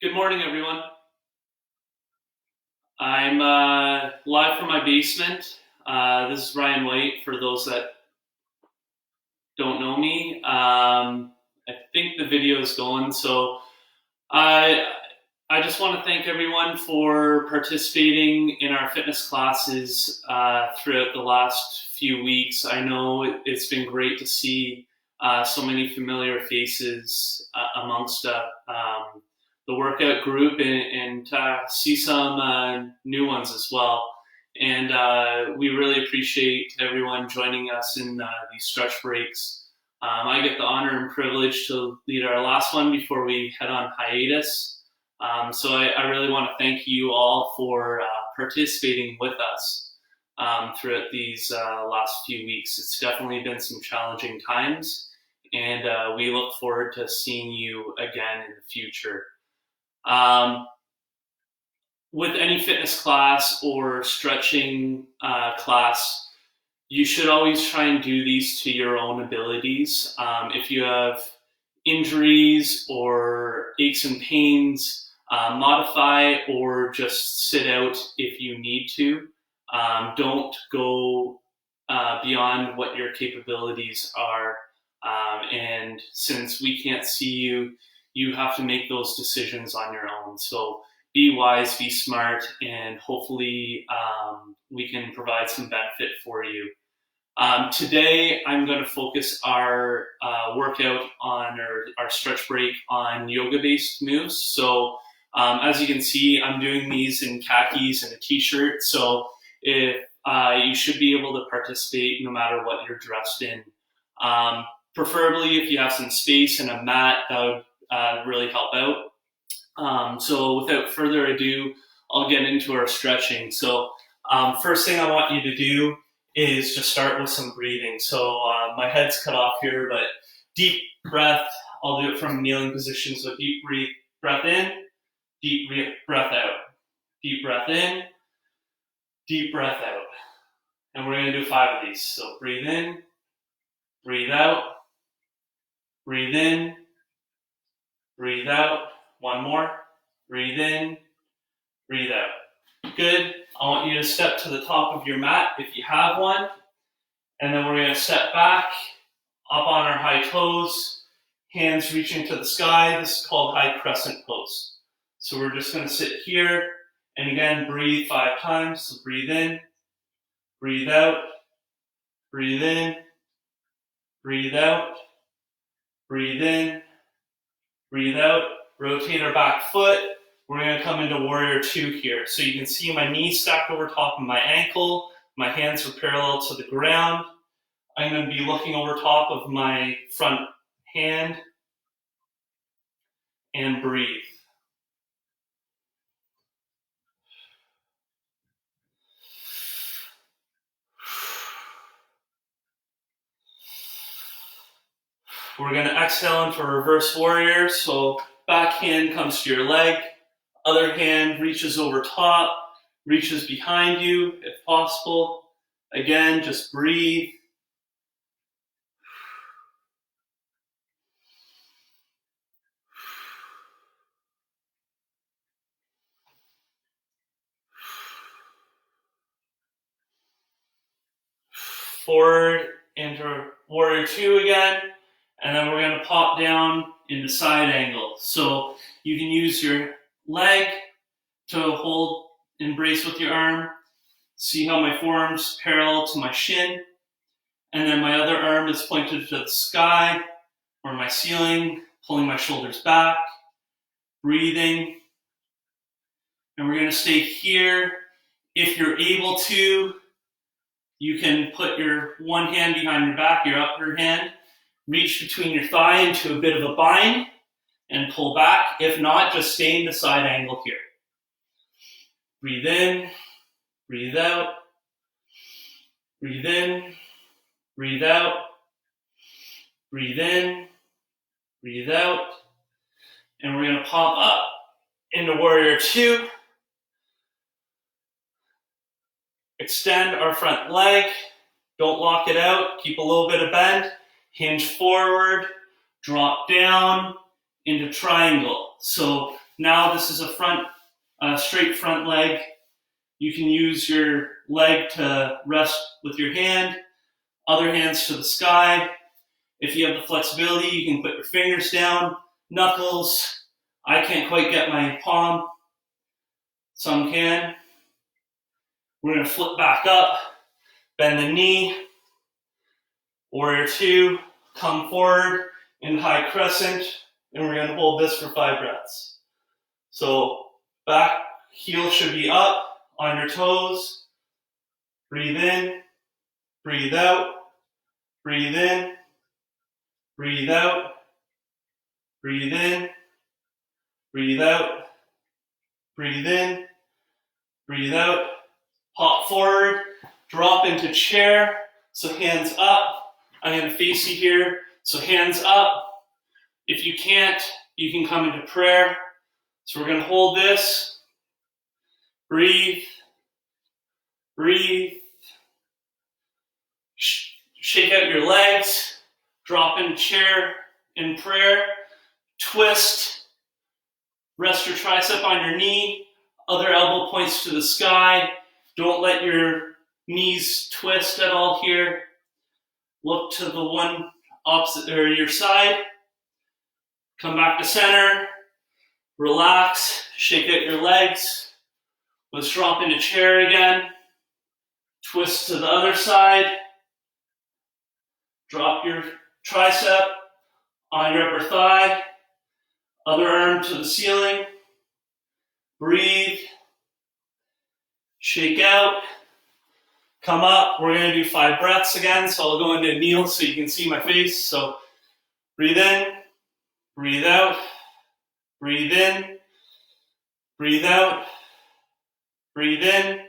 Good morning, everyone. I'm live from my basement. This is Ryan White, for those that don't know me. I think the video is going, so I I just want to thank everyone for participating in our fitness classes throughout the last few weeks. I know it's been great to see so many familiar faces amongst the workout group and see some new ones as well. And we really appreciate everyone joining us in these stretch breaks. I get the honor and privilege to lead our last one before we head on hiatus. So I really want to thank you all for participating with us throughout these last few weeks. It's definitely been some challenging times, and we look forward to seeing you again in the future. Um, with any fitness class or stretching class, you should always try and do these to your own abilities. If you have injuries or aches and pains, modify or just sit out if you need to. Don't go beyond what your capabilities are. And since we can't see you, you have to make those decisions on your own. So be wise, be smart, and hopefully we can provide some benefit for you. Today, I'm going to focus our workout on our stretch break on yoga-based moves. So as you can see, I'm doing these in khakis and a t-shirt. So if you should be able to participate no matter what you're dressed in. Preferably, if you have some space and a mat, that would really help out. So without further ado, I'll get into our stretching. So first thing I want you to do is just start with some breathing. So my head's cut off here, but deep breath. I'll do it from kneeling position. So deep breath in, deep breath out. Deep breath in, deep breath out. And we're going to do 5 of these. So breathe in, breathe out, breathe in, breathe out. One more. Breathe in, breathe out. Good. I want you to step to the top of your mat if you have one. And then we're going to step back, up on our high toes, hands reaching to the sky. This is called high crescent pose. So we're just going to sit here and again breathe 5 times. So breathe in, breathe out, breathe in, breathe out, breathe in, breathe out. Rotate our back foot. We're going to come into warrior 2 here. So you can see my knees stacked over top of my ankle. My hands are parallel to the ground. I'm going to be looking over top of my front hand and breathe. We're going to exhale into reverse warrior. So back hand comes to your leg. Other hand reaches over top, reaches behind you if possible. Again, just breathe. Forward into warrior 2 again. And then we're going to pop down into side angle. So you can use your leg to hold and brace with your arm. See how my forearm's parallel to my shin. And then my other arm is pointed to the sky or my ceiling, pulling my shoulders back, breathing. And we're going to stay here. If you're able to, you can put your one hand behind your back, your upper hand, reach between your thigh into a bit of a bind and pull back. If not, just stay in the side angle here. Breathe in, breathe out, breathe in, breathe out, breathe in, breathe out. And we're going to pop up into warrior 2. Extend our front leg. Don't lock it out. Keep a little bit of bend. Hinge forward, drop down, into triangle. So now this is a straight front leg. You can use your leg to rest with your hand, other hands to the sky. If you have the flexibility, you can put your fingers down, knuckles. I can't quite get my palm. Some can. We're going to flip back up, bend the knee, warrior two, come forward in high crescent, and we're going to hold this for 5 breaths. So back heel should be up on your toes. Breathe in, breathe out, breathe in, breathe out, breathe in, breathe out, breathe in, breathe out. Hop forward, drop into chair, so hands up. I'm going to face you here, so hands up. If you can't, you can come into prayer. So we're going to hold this. Breathe, breathe. Shake out your legs, drop into chair in prayer. Twist, rest your tricep on your knee, other elbow points to the sky. Don't let your knees twist at all here. Look to the one opposite or your side. Come back to center. Relax. Shake out your legs. Let's drop into chair again. Twist to the other side. Drop your tricep on your upper thigh. Other arm to the ceiling. Breathe. Shake out. Come up. We're going to do 5 breaths again. So I'll go into kneel so you can see my face. So breathe in. Breathe out. Breathe in. Breathe out. Breathe in.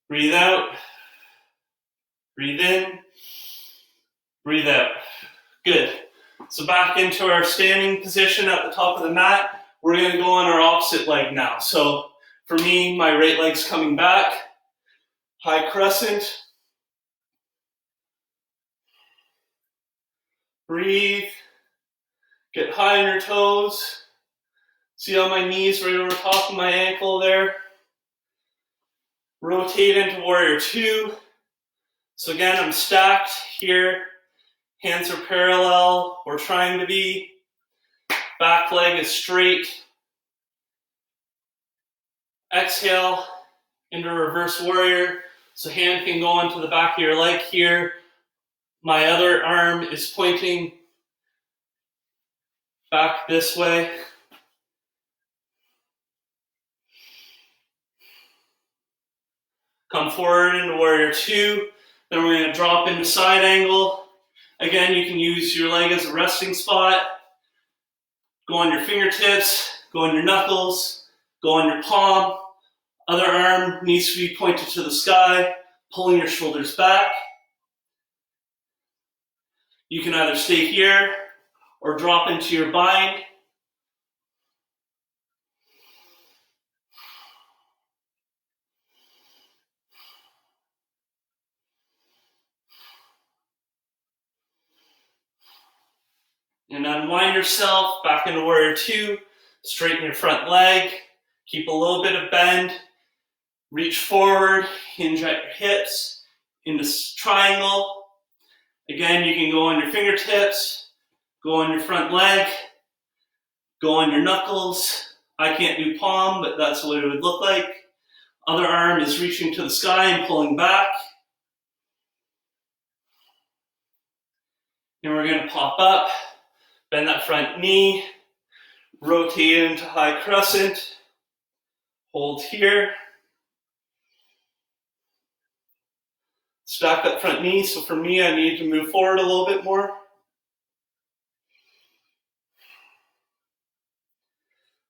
Breathe out. Breathe in. Breathe out. Good. So back into our standing position at the top of the mat. We're going to go on our opposite leg now. So for me, my right leg's coming back. High crescent. Breathe. Get high on your toes. See how my knees right over top of my ankle there. Rotate into warrior two. So again, I'm stacked here. Hands are parallel, or trying to be. Back leg is straight. Exhale into reverse warrior. So hand can go onto the back of your leg here. My other arm is pointing back this way. Come forward into warrior two. Then we're going to drop into side angle. Again, you can use your leg as a resting spot. Go on your fingertips, go on your knuckles, go on your palm. Other arm needs to be pointed to the sky, pulling your shoulders back. You can either stay here or drop into your bind. And unwind yourself back into warrior two. Straighten your front leg. Keep a little bit of bend. Reach forward, hinge at your hips into triangle. Again, you can go on your fingertips, go on your front leg, go on your knuckles. I can't do palm, but that's what it would look like. Other arm is reaching to the sky and pulling back. And we're going to pop up, bend that front knee, rotate into high crescent, hold here. Stack that front knee, so for me, I need to move forward a little bit more.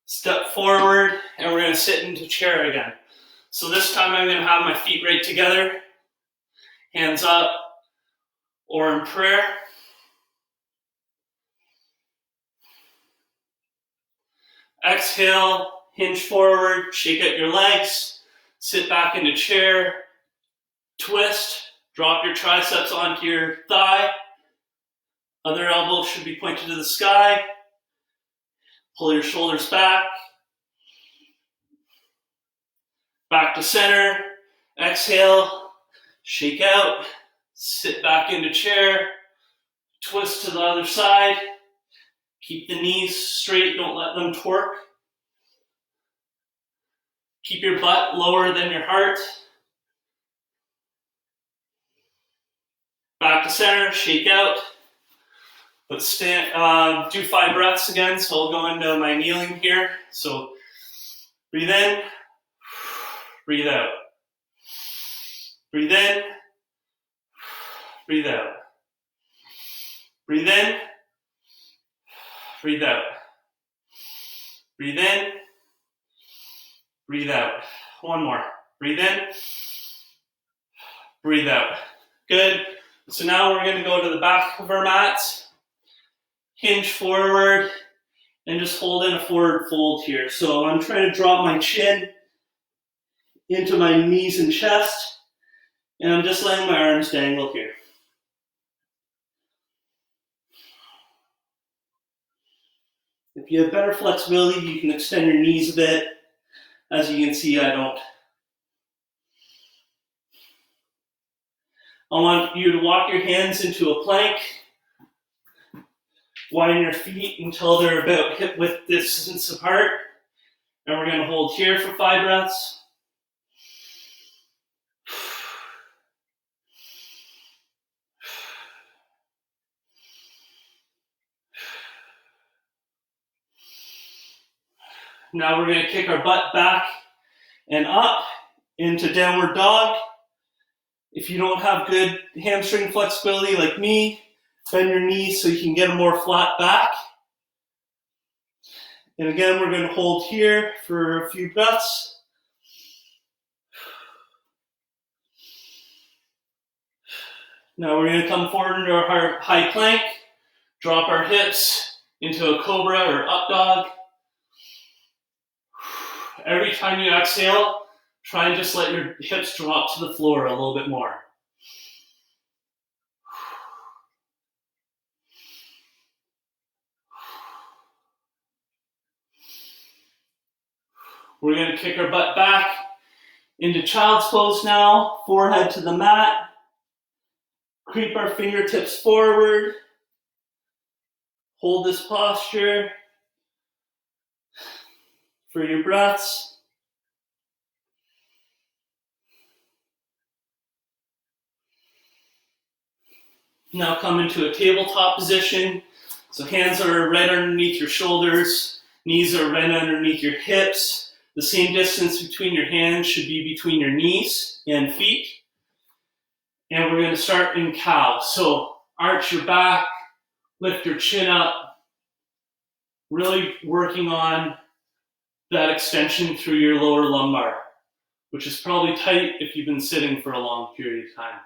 Step forward, and we're going to sit into chair again. So this time I'm going to have my feet right together, hands up, or in prayer. Exhale, hinge forward, shake out your legs, sit back into chair, twist. Drop your triceps onto your thigh. Other elbow should be pointed to the sky. Pull your shoulders back. Back to center. Exhale. Shake out. Sit back into chair. Twist to the other side. Keep the knees straight. Don't let them torque. Keep your butt lower than your heart. Back to center. Shake out. Let's stand, do 5 breaths again. So I'll go into my kneeling here. So breathe in, breathe out. Breathe in, breathe out. Breathe in, breathe out. Breathe in, breathe out. One more. Breathe in, breathe out. Good. So now we're going to go to the back of our mats. Hinge forward and just hold in a forward fold here. So I'm trying to drop my chin into my knees and chest, and I'm just letting my arms dangle here. If you have better flexibility, you can extend your knees a bit. As you can see, I don't. I want you to walk your hands into a plank. Widen your feet until they're about hip width distance apart. And we're going to hold here for 5 breaths. Now we're going to kick our butt back and up into downward dog. If you don't have good hamstring flexibility like me, bend your knees so you can get a more flat back. And again, we're going to hold here for a few breaths. Now we're going to come forward into our high plank, drop our hips into a cobra or up dog. Every time you exhale, try and just let your hips drop to the floor a little bit more. We're going to kick our butt back into child's pose now, forehead to the mat. Creep our fingertips forward. Hold this posture for your breaths. Now come into a tabletop position. So hands are right underneath your shoulders, knees are right underneath your hips. The same distance between your hands should be between your knees and feet. And we're going to start in cow. So arch your back, lift your chin up, really working on that extension through your lower lumbar, which is probably tight if you've been sitting for a long period of time.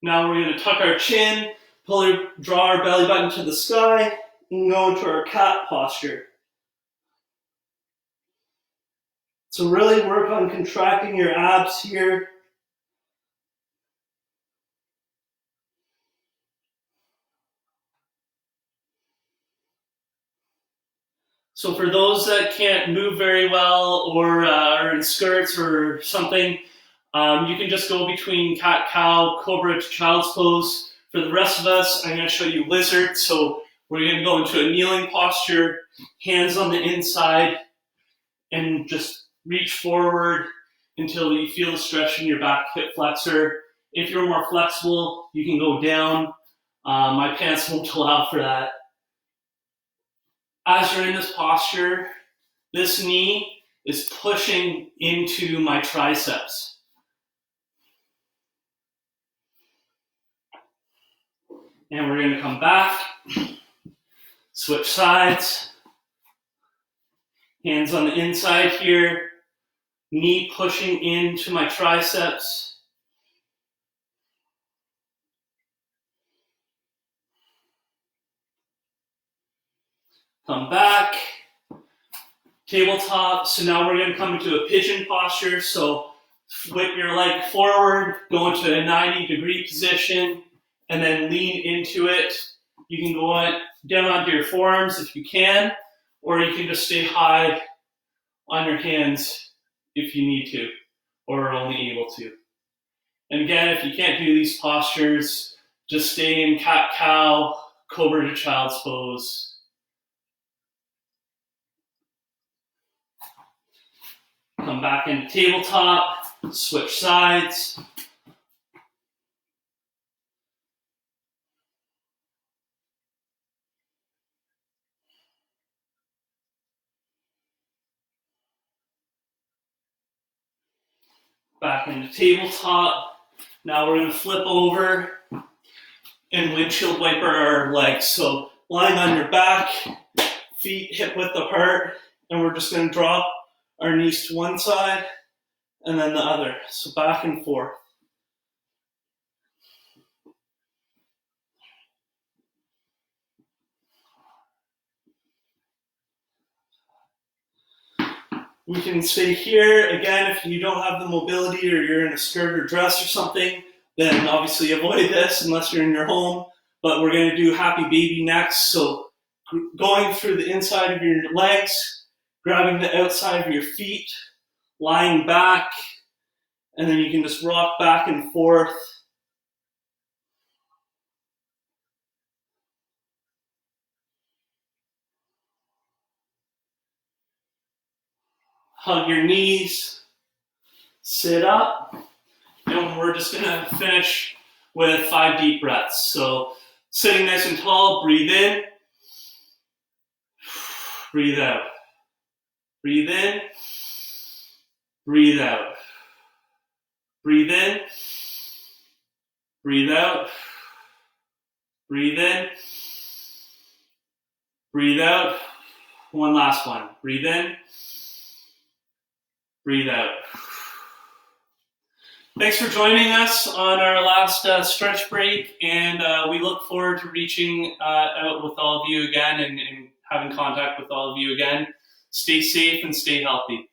Now we're going to tuck our chin, draw our belly button to the sky, and go into our cat posture. So really work on contracting your abs here. So for those that can't move very well or are in skirts or something, you can just go between cat-cow, cobra to child's pose. For the rest of us, I'm going to show you lizard. So we're going to go into a kneeling posture, hands on the inside, and just reach forward until you feel the stretch in your back hip flexor. If you're more flexible, you can go down. My pants won't allow for that. As you're in this posture, this knee is pushing into my triceps. And we're going to come back, switch sides, hands on the inside here, knee pushing into my triceps. Come back, tabletop. So now we're going to come into a pigeon posture. So whip your leg forward, go into a 90-degree position, and then lean into it. You can go on, down onto your forearms if you can, or you can just stay high on your hands if you need to, or are only able to. And again, if you can't do these postures, just stay in cat-cow, cobra to child's pose. Come back into tabletop, switch sides. Back into tabletop. Now we're going to flip over and windshield wiper our legs. So lying on your back, feet hip width apart, and we're just going to drop our knees to one side and then the other. So back and forth. We can stay here. Again, if you don't have the mobility or you're in a skirt or dress or something, then obviously avoid this unless you're in your home. But we're going to do happy baby next. So going through the inside of your legs, grabbing the outside of your feet, lying back, and then you can just rock back and forth. Hug your knees, sit up, and we're just gonna finish with 5 deep breaths. So sitting nice and tall, breathe in, breathe out. Breathe in, breathe out. Breathe in, breathe out. Breathe in, breathe out. One last one. Breathe in, breathe out. Thanks for joining us on our last stretch break, and we look forward to reaching out with all of you again and having contact with all of you again. Stay safe and stay healthy.